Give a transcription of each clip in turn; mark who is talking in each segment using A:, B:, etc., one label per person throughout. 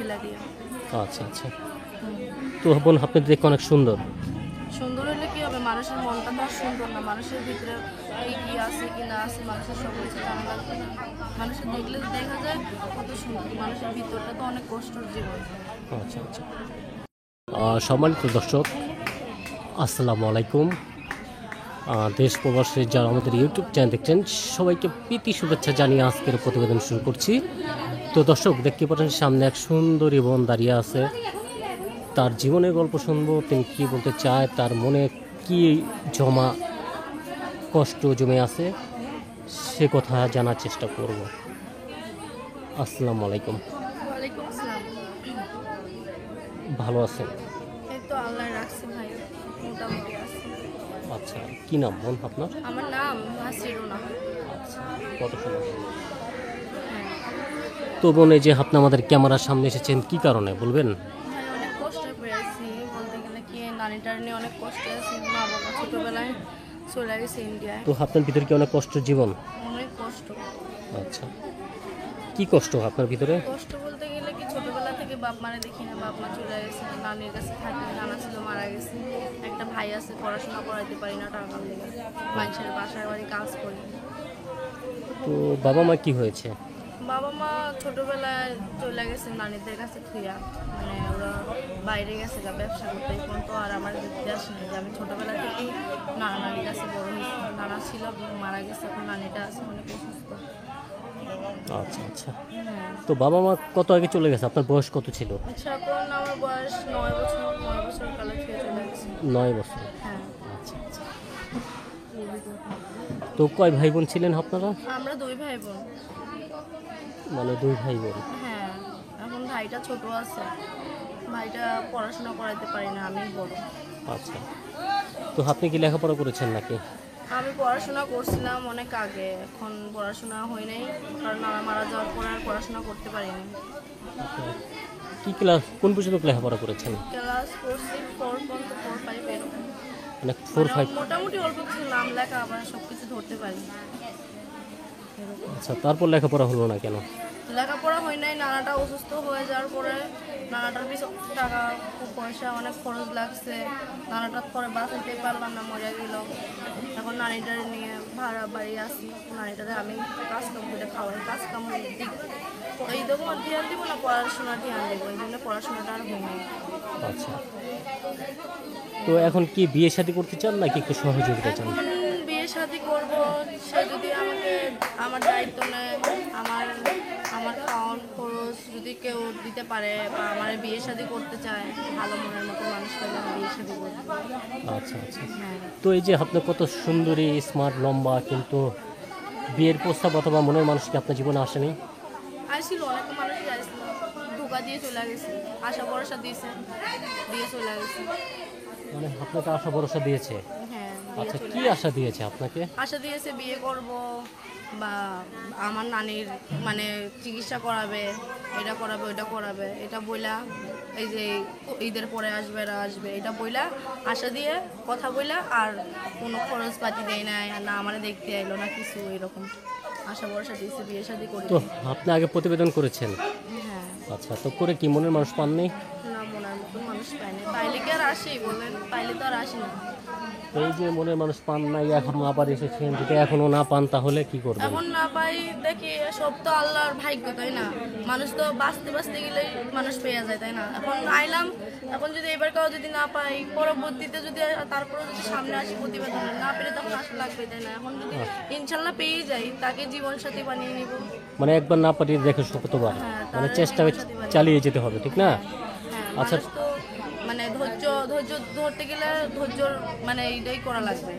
A: খিলাড়িয়া।
B: আচ্ছা আচ্ছা। তো বোন আপনি দেখতে অনেক সুন্দর।
A: সুন্দর হলে কি হবে, মানুষের মনটা তো আর সুন্দর না, মানুষের ভিতরে কি আছে কি না আছে মানুষের সব কিছু জানা লাগবে না। মানুষের দেখলে দেখা যায় কত সুন্দর, মানুষের ভিতরটা তো অনেক কষ্টের জীবন।
B: আচ্ছা আচ্ছা। সম্মানিত দর্শক, আসসালামু আলাইকুম। দেশ প্রবাসে যারা আমাদের ইউটিউব চ্যানেল দেখছেন সবাইকে প্রীতি শুভেচ্ছা জানিয়ে আজকের প্রতিবেদন শুরু করছি। তো দর্শক দেখতে পাচ্ছেন সামনে এক সুন্দরী বোন দাঁড়িয়ে আছে, তার জীবনের গল্প শুনবো, তিনি কী বলতে চায়, তার মনে কি জমা কষ্ট জমে আছে সে কথা জানার চেষ্টা করব। আসসালামু আলাইকুম।
A: ওয়ালাইকুম আসসালাম।
B: ভালো আছেন?
A: এই তো আল্লাহ রাখছে ভাই, মোটামুটি আছে।
B: আচ্ছা, কি নাম বোন আপনার?
A: আমার নাম হাসিরুনা।
B: আচ্ছা, কত সুন্দর।
A: হ্যাঁ
B: তো বোন, এই যে আপনি আমাদের ক্যামেরার সামনে এসেছেন কি কারণে বলবেন?
A: ভাই, অনেক কষ্টে পেয়েছি বলতে গেলে, কি নানিটার নিয়ে অনেক কষ্টে আছি। মা বাবা ছোটোবেলায় চলে গেছে ইন্ডিয়ায়।
B: তো আপনার ভিতরে কি অনেক কষ্ট জীবন?
A: অনেক কষ্ট।
B: আচ্ছা, কি কষ্ট আপনার ভিতরে?
A: কষ্ট বলতে গেলে কি, ছোটবেলা থেকে বাপ মারে দেখি না, বাপ মা চলে গেছে, নানির কাছে থাকি, নানা ছিল মারা গেছে, একটা ভাই আছে, পড়াশোনা করাইতে পারি না টাকার লেগে, মানুষের বাসার বাড়ি কাজ করি।
B: তো বাবা মা কি হয়েছে?
A: বাবা মা ছোটবেলায় চলে গেছে নানিদের কাছে থুইয়া, মানে ওরা বাইরে গেছে গা ব্যবসা করতে। এখন তো আর আমার দেখতে আসেনি যে আমি ছোটবেলা থেকেই নানা নানির কাছে বড় হয়েছি। নানা ছিল, মারা গেছে, এখন নানিটা আছে অনেক অসুস্থ।
B: আচ্ছা আচ্ছা।
A: হ্যাঁ,
B: তো বাবা মা কত আগে চলে গেছে? আপনার বয়স কত ছিল?
A: আচ্ছা, এখন আমার বয়স 9 বছর। 9 বছর কালে থেকে চলে গেছে।
B: 9 বছর।
A: হ্যাঁ,
B: আচ্ছা আচ্ছা। তো কয় ভাই বোন ছিলেন আপনারা?
A: আমরা 2 ভাই বোন।
B: মানে 2 ভাই বোন।
A: হ্যাঁ, এখন ভাইটা ছোট আছে, ভাইটা পড়াশোনা করাইতে পারি না, আমি বড়।
B: আচ্ছা, তো আপনি কি লেখাপড়া করেছেন নাকি?
A: আমি পড়াশোনা করছিলাম অনেক আগে, এখন পড়াশোনা হয় নাই, কারণ নানা মারা যাওয়ার পর আর পড়াশোনা করতে পারিনি।
B: কি ক্লাস, কোন পর্যন্ত লেখাপড়া করেছেন?
A: ক্লাস করছি 4 পর্যন্ত, 4, 5 এরকম।
B: মানে 4, 5।
A: মোটামুটি অল্প কিছু নাম লেখা আবার সব কিছু ধরতে পারি।
B: আচ্ছা, তারপর লেখাপড়া হলো না কেন?
A: লেখাপড়া হয় নাই, নানাটা অসুস্থ হয়ে যাওয়ার পরে নানাটার পিছনে টাকা পয়সা অনেক খরচ লাগছে, নানাটার পরে বাঁচাইতে পারলাম না, মরে গেল। এখন নানিটার নিয়ে ভাড়া বাড়ি আসি, নানিটারে আমি কাজ কাম করে খাওয়াই, কাজ কাম দিক এই দেবো আর ধ্যান দিব না, পড়াশোনা ধ্যান দেবো, এই জন্য পড়াশোনাটা আর হয় নাই।
B: আচ্ছা, তো এখন কি বিয়ে শাদী করতে চান নাকি একটু সহযোগিতা চান?
A: এখন বিয়ে শাদি করবো, সে যদি আমাকে আমার দায়িত্ব নেয়, আমার আমার খাওয়ান খরচ যদি কেউ দিতে পারে, বা আমার বিয়ে শাদি করতে চায়, ভালো মনের মতো মানুষ পেলে আমি বিয়ে শাদি করবো।
B: আচ্ছা আচ্ছা।
A: হ্যাঁ,
B: তো এই যে আপনি কত সুন্দরী, স্মার্ট, লম্বা, কিন্তু বিয়ের প্রস্তাব অথবা মনের মানুষ কি আপনার জীবনে আসেনি?
A: আসছিল, অনেক মানুষই আসছিল, ধোকা দিয়ে চলে গেছে, আশা ভরসা দিয়েছে, দিয়ে চলে গেছে।
B: মানে আপনাকে আশা ভরসা দিয়েছে?
A: হ্যাঁ,
B: আচ্ছা, কি আশা দিয়েছে আপনাকে?
A: আশা দিয়েছে বিয়ে করব, বা আমার নানির মানে চিকিৎসা করাবে, এটা করাবে ওইটা করাবে, এটা বইলা এই যে ঈদের পরে আসবে, এরা আসবে, এটা বইলা আশা দিয়ে কথা বইলা, আর কোনো খরচ পাতি দেয় নাই, আর না আমার দেখতে আইলো না কিছু, এরকম আশা ভরসা দিয়েছে, বিয়ে শাদি করি।
B: তো আপনি আগে প্রতিবেদন করেছেন?
A: হ্যাঁ,
B: আচ্ছা, তো করে কি মনের মানুষ পাননি?
A: না, মনের মতন মানুষ পাইনি, পাইলে কি আর আসি বলেন, পাইলে তো আর আসি না।
B: তো এই যে মনের মানুষ পান নাই, এখনো আবার এসেছেন, যদি এখনো না পান তাহলে কি করবেন?
A: এখন না পাই দেখি, সব তো আল্লাহর ভাগ্য, তাই না? মানুষ তো বাঁচতে বাঁচতে গেলেই মানুষ পেয়ে যায়, তাই না? এখন আইলাম, এখন যদি এবার কেউ যদি না পাই, পরবর্তীতে যদি তারপরে যদি সামনে আসি প্রতিবেদন না পেলে তখন আশা লাগবে, তাই না? এখন যদি ইনশাল্লাহ পেয়ে যাই, তাকে জীবন সাথী বানিয়ে নিব।
B: মানে একবার না পারি দেখে শতবার,
A: হ্যাঁ,
B: মানে
A: তাহলে
B: চেষ্টা
A: জীবনসাথী বানিয়ে
B: চালিয়ে যেতে হবে, ঠিক না?
A: হ্যাঁ,
B: আচ্ছা।
A: মানুষ তো মানে ধৈর্য ধৈর্য ধরতে গেলে ধৈর্যর মানে এইটাই করা লাগবে,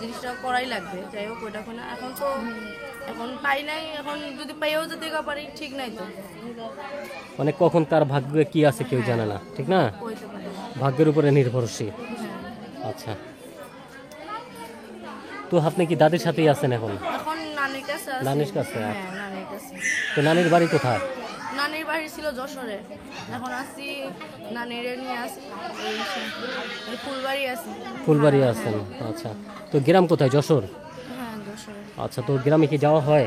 A: জিনিসটা করাই লাগবে। যাই হোক, ওইটা না, এখন তো এখন পাই নাই, এখন যদি পাইও যদি পারি, ঠিক নাই তো,
B: মানে কখন কার ভাগ্যে কি আছে কেউ জানে না, ঠিক না?
A: কইতে পারি না।
B: ভাগ্যের উপরে নির্ভরশীল।
A: হ্যাঁ,
B: আচ্ছা, তো আপনি কি দাদির সাথেই আছেন এখন?
A: এখন নানির কাছে আছি।
B: নানির কাছে?
A: হ্যাঁ, নানির কাছে।
B: তো নানির বাড়ি কোথায়?
A: নানির বাড়ি ছিল যশোরে, এখন আসি নানিরে নিয়ে আসি এই ফুলবাড়ি আছি।
B: ফুলবাড়ি আছেন? আচ্ছা, তো গ্রাম কোথায়? যশোর?
A: হ্যাঁ, যশোরে।
B: আচ্ছা, তো গ্রামে কি যাওয়া হয়?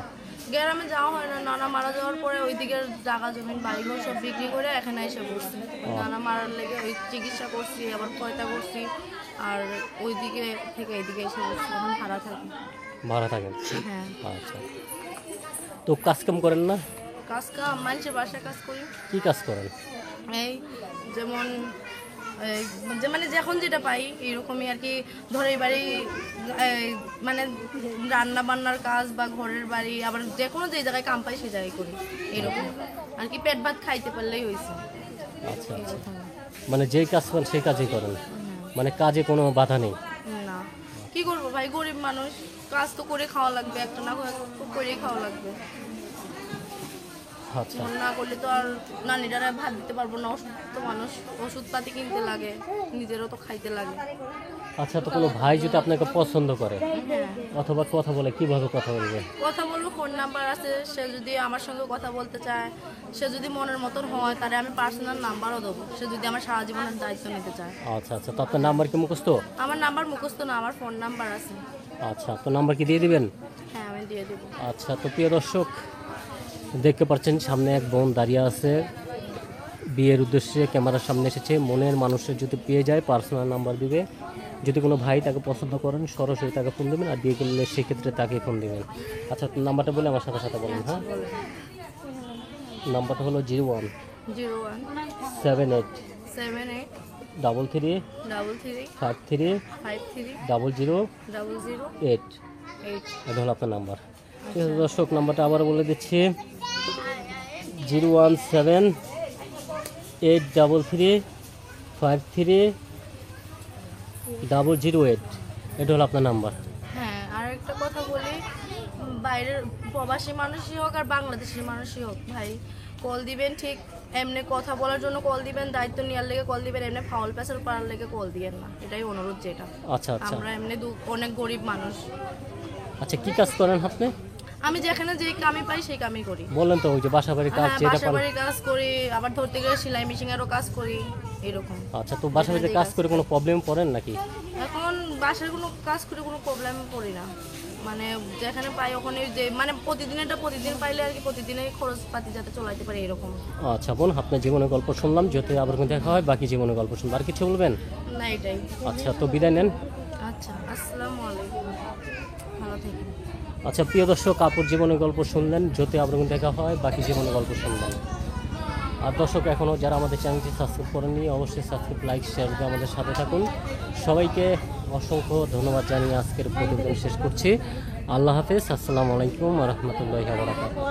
A: গ্রামে যাওয়া হয় না, নানা মারা যাওয়ার পরে ওই দিকের জায়গা জমিন বাড়িঘর সব বিক্রি করে এখানে এসে বসছি। নানা মারার লেগে ওই চিকিৎসা করছি, আবার ক্ষয়তা করছি, আর ওই দিকে থেকে এইদিকে এসে বসছি, এখন ভাড়া থাকি।
B: ভাড়া থাকেন?
A: হ্যাঁ।
B: আচ্ছা, তো কাজ কাম করেন না?
A: কাজ কাম মানুষের বাসায় কাজ করি।
B: কি কাজ করেন?
A: এই যেমন মানে যখন যেটা পাই এরকমই আর কি, ঘরের বাড়ি মানে রান্না বান্নার কাজ বা ঘরের বাড়ি, আবার যে কোনো যে জায়গায় কাম পাই সেই জায়গায় করি এরকম আর কি, পেট ভাত খাইতে পারলেই হয়েছে।
B: আচ্ছা আচ্ছা, মানে যেই কাজ করেন সেই কাজই করেন, মানে কাজে কোনো বাধা নেই?
A: না, কি করবো ভাই, গরিব মানুষ, কাজ তো করে খাওয়া লাগবে, একটা না করেই খাওয়া লাগবে।
B: আচ্ছা,
A: না করলে তো আর নানিটারা ভাত দিতে পারবো না, অসুস্থ মানুষ, ওষুধ পাতি কিনতে লাগে, নিজেরও তো খাইতে লাগে।
B: আচ্ছা, তো কোনো ভাই যদি আপনাকে পছন্দ করে
A: হ্যাঁ,
B: অথবা কথা বলে, কিভাবে কথা বলবে?
A: কথা বলবো, ফোন নাম্বার আছে, সে যদি আমার সঙ্গে কথা বলতে চায়, সে যদি মনের মতন হয়, তাহলে আমি পার্সোনাল নাম্বারও দেবো, সে যদি আমার সারা জীবনের দায়িত্ব নিতে চায়।
B: আচ্ছা আচ্ছা, তো আপনার নাম্বার কি মুখস্থ?
A: আমার নাম্বার মুখস্থ না, আমার ফোন নাম্বার আছে।
B: আচ্ছা, তো নাম্বার কি দিয়ে দিবেন?
A: হ্যাঁ, আমি দিয়ে দেবো।
B: আচ্ছা, তো প্রিয় দর্শক দেখতে পাচ্ছেন সামনে এক বোন দাঁড়িয়ে আছে, বিয়ের উদ্দেশ্যে ক্যামেরার সামনে এসেছে। মনের মানুষের যদি পেয়ে যায় পার্সোনাল নাম্বার দিবে, যদি কোনো ভাই তাকে পছন্দ করেন সরাসরি তাকে ফোন দেবেন, আর বিয়ে করলে সেক্ষেত্রে তাকে ফোন দেবেন। আচ্ছা, তো নাম্বারটা বলে আমার সাথে সাথে বলেন। হ্যাঁ, নাম্বারটা হলো 01 78
A: 0178
B: 33
A: 33
B: 53
A: 53
B: 00
A: 00
B: 8।
A: 8।
B: এটা হলো আপনার নাম্বার। ঠিক আছে দর্শক, নাম্বারটা আবার বলে দিচ্ছি, 017 833 53 008। এটা হলো আপনার নাম্বার।
A: হ্যাঁ, আর একটা কথা বলি, বাইরের প্রবাসী মানুষই হোক আর বাংলাদেশের মানুষই হোক ভাই, কল দিবেন ঠিক এমনি কথা বলার জন্য কল দিবেন, দায়িত্ব নেওয়ার লেগে কল দিবেন, এমনি ফাউল প্যাসার করার লেগে কল দিবেন না, এটাই অনুরোধ। যেটা
B: আচ্ছা আচ্ছা,
A: আমরা এমনি অনেক গরিব মানুষ।
B: আচ্ছা, কি কাজ করেন আপনি?
A: আমি যেখানে যে কামই পাই সেই কামই করি।
B: বললেন তো ওই যে বাসাবাড়ির কাজ,
A: হ্যাঁ,
B: যেটা
A: বাসা
B: পারেন।
A: বাড়ির কাজ করি, আবার ধরতে গেলে সেলাই মেশিনেরও কাজ করি, এরকম।
B: আচ্ছা, তো বাসাবাড়িতে কাজ করে কোনো প্রবলেম পড়েন নাকি?
A: এখন বাসার কোনো কাজ করে কোনো প্রবলেম পড়ি না, মানে যেখানে পাই ওখানে, যে মানে প্রতিদিনেরটা প্রতিদিন পাইলে আর কি, প্রতিদিনের খরচ পাতি যাতে চলাইতে পারে এরকম।
B: আচ্ছা বোন, আপনার জীবনের গল্প শুনলাম, যাতে আবার কোনো দেখা হয় বাকি জীবনের গল্প শুনবো। আর কিছু বলবেন?
A: না, এটাই।
B: আচ্ছা, তো বিদায় নেন।
A: আচ্ছা, আসসালামু আলাইকুম, ভালো থাকবেন।
B: আচ্ছা প্রিয় দর্শক, আপুর জীবনের গল্প শুনলেন, যদি আবার কোনো দেখা হয় বাকি জীবনের গল্প শুনলেন। আর দর্শক, এখনও যারা আমাদের চ্যানেলটি সাবস্ক্রাইব করেননি অবশ্যই সাবস্ক্রাইব, লাইক, শেয়ার দিয়ে আমাদের সাথে থাকুন। সবাইকে অসংখ্য ধন্যবাদ জানিয়ে আজকের প্রতিবেদন শেষ করছি। আল্লাহ হাফেজ, আসসালামু আলাইকুম ওয়া রাহমাতুল্লাহি ওয়া বারাকাতুহু।